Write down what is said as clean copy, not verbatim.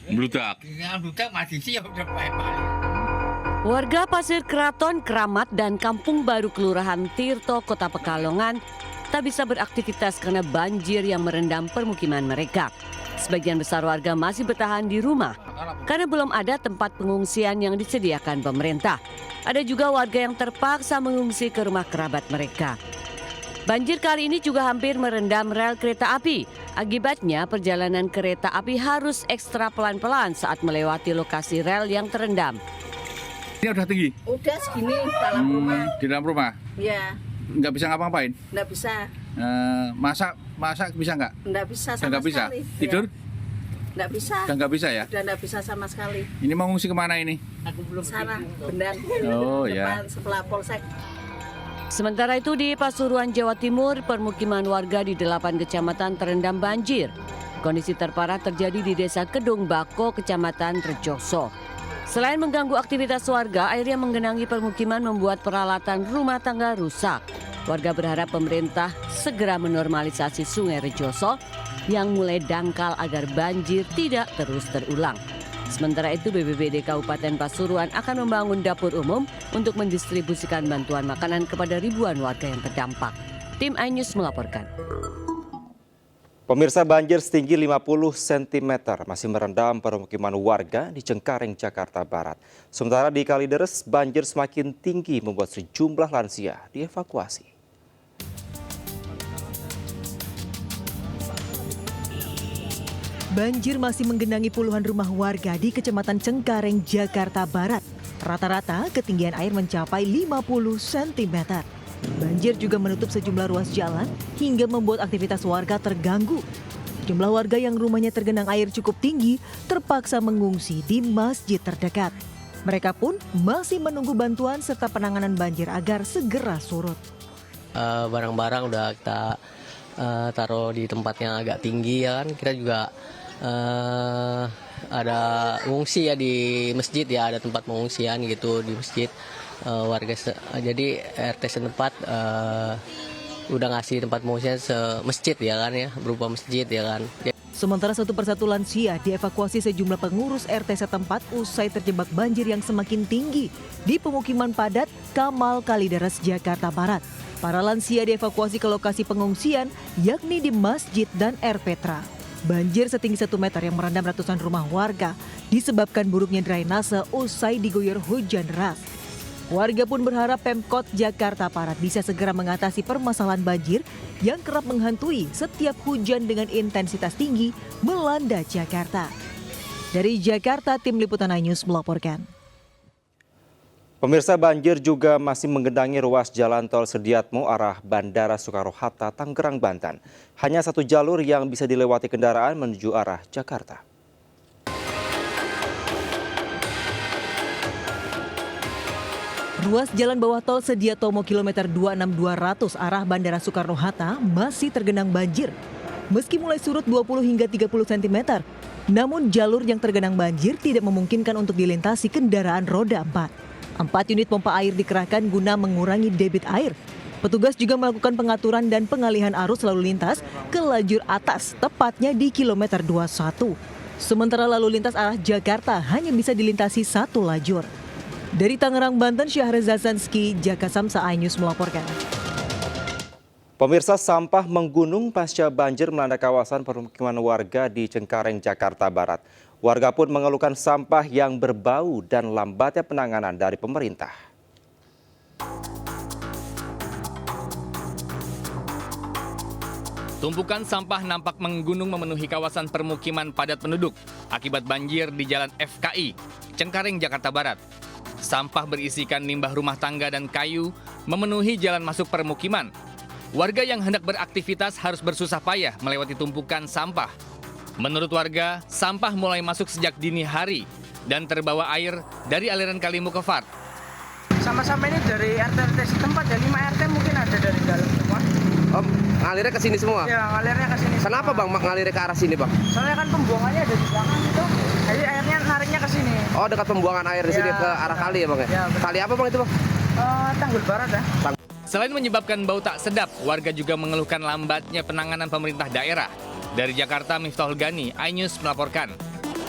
Bludak. Warga Pasir Keraton, Kramat, dan Kampung Baru Kelurahan Tirto, Kota Pekalongan tak bisa beraktivitas karena banjir yang merendam permukiman mereka. Sebagian besar warga masih bertahan di rumah karena belum ada tempat pengungsian yang disediakan pemerintah. Ada juga warga yang terpaksa mengungsi ke rumah kerabat mereka. Banjir kali ini juga hampir merendam rel kereta api. Akibatnya perjalanan kereta api harus ekstra pelan-pelan saat melewati lokasi rel yang terendam. Ini udah tinggi? Udah segini dalam rumah. Di dalam rumah? Iya. Nggak bisa ngapa-ngapain? Nggak bisa. Masak bisa nggak? Nggak bisa sama Nggak bisa? sekali. Tidur? Ya. Nggak bisa. Nggak bisa ya? Udah nggak bisa sama sekali. Ini mau ngungsi kemana ini? Sana, Bendang. Oh ya. Depan sebelah Polsek. Sementara itu di Pasuruan, Jawa Timur, permukiman warga di 8 kecamatan terendam banjir. Kondisi terparah terjadi di Desa Kedung Bako, Kecamatan Rejoso. Selain mengganggu aktivitas warga, air yang menggenangi permukiman membuat peralatan rumah tangga rusak. Warga berharap pemerintah segera menormalisasi Sungai Rejoso yang mulai dangkal agar banjir tidak terus terulang. Sementara itu BPBD Kabupaten Pasuruan akan membangun dapur umum untuk mendistribusikan bantuan makanan kepada ribuan warga yang terdampak. Tim iNews melaporkan. Pemirsa, banjir setinggi 50 cm masih merendam permukiman warga di Cengkareng, Jakarta Barat. Sementara di Kalideres, banjir semakin tinggi membuat sejumlah lansia dievakuasi. Banjir masih menggenangi puluhan rumah warga di Kecamatan Cengkareng, Jakarta Barat. Rata-rata ketinggian air mencapai 50 cm. Banjir juga menutup sejumlah ruas jalan hingga membuat aktivitas warga terganggu. Jumlah warga yang rumahnya tergenang air cukup tinggi terpaksa mengungsi di masjid terdekat. Mereka pun masih menunggu bantuan serta penanganan banjir agar segera surut. Barang-barang udah kita taruh di tempat yang agak tinggi ya kan. Kita juga ada mengungsi ya di masjid ya, ada tempat pengungsian gitu di masjid. Warga jadi RT setempat udah ngasih tempat pengungsian masjid ya kan ya, berupa masjid ya kan. Sementara satu persatu lansia dievakuasi sejumlah pengurus RT setempat usai terjebak banjir yang semakin tinggi di pemukiman padat Kamal, Kalideres, Jakarta Barat. Para lansia dievakuasi ke lokasi pengungsian yakni di masjid dan Air Petra. Banjir setinggi 1 meter yang merendam ratusan rumah warga disebabkan buruknya drainase usai diguyur hujan deras. Warga pun berharap Pemkot Jakarta Barat bisa segera mengatasi permasalahan banjir yang kerap menghantui setiap hujan dengan intensitas tinggi melanda Jakarta. Dari Jakarta, Tim Liputan iNews melaporkan. Pemirsa, banjir juga masih menggenangi ruas jalan tol Sediatmo arah Bandara Soekarno-Hatta, Tangerang, Banten. Hanya satu jalur yang bisa dilewati kendaraan menuju arah Jakarta. Ruas jalan bawah tol Sediatomo kilometer 26200 arah Bandara Soekarno-Hatta masih tergenang banjir. Meski mulai surut 20 hingga 30 cm, namun jalur yang tergenang banjir tidak memungkinkan untuk dilintasi kendaraan roda 4. 4 unit pompa air dikerahkan guna mengurangi debit air. Petugas juga melakukan pengaturan dan pengalihan arus lalu lintas ke lajur atas, tepatnya di kilometer 21. Sementara lalu lintas arah Jakarta hanya bisa dilintasi satu lajur. Dari Tangerang, Banten, Syahreza Zanski, Jakasamsa iNews melaporkan. Pemirsa, sampah menggunung pasca banjir melanda kawasan permukiman warga di Cengkareng, Jakarta Barat. Warga pun mengeluhkan sampah yang berbau dan lambatnya penanganan dari pemerintah. Tumpukan sampah nampak menggunung memenuhi kawasan permukiman padat penduduk akibat banjir di Jalan FKI, Cengkareng, Jakarta Barat. Sampah berisikan limbah rumah tangga dan kayu memenuhi jalan masuk permukiman. Warga yang hendak beraktivitas harus bersusah payah melewati tumpukan sampah. Menurut warga, sampah mulai masuk sejak dini hari dan terbawa air dari aliran Kali Mukefat. Sampah-sampah ini dari RT setempat ya, 5 RT mungkin ada dari dalam semua. Oh, ngalirnya ke sini semua? Ya, ngalirnya ke sini. Kenapa Bang ngalirnya ke arah sini, Bang? Soalnya kan pembuangannya ada di belakang itu. Jadi airnya nariknya ke sini. Oh, dekat pembuangan air di sini ke arah kali ya, Bang ya? Ya, kali apa, Bang, itu, Bang? Tanggul Barat ya. Selain menyebabkan bau tak sedap, warga juga mengeluhkan lambatnya penanganan pemerintah daerah. Dari Jakarta, Miftahul Gani, iNews melaporkan.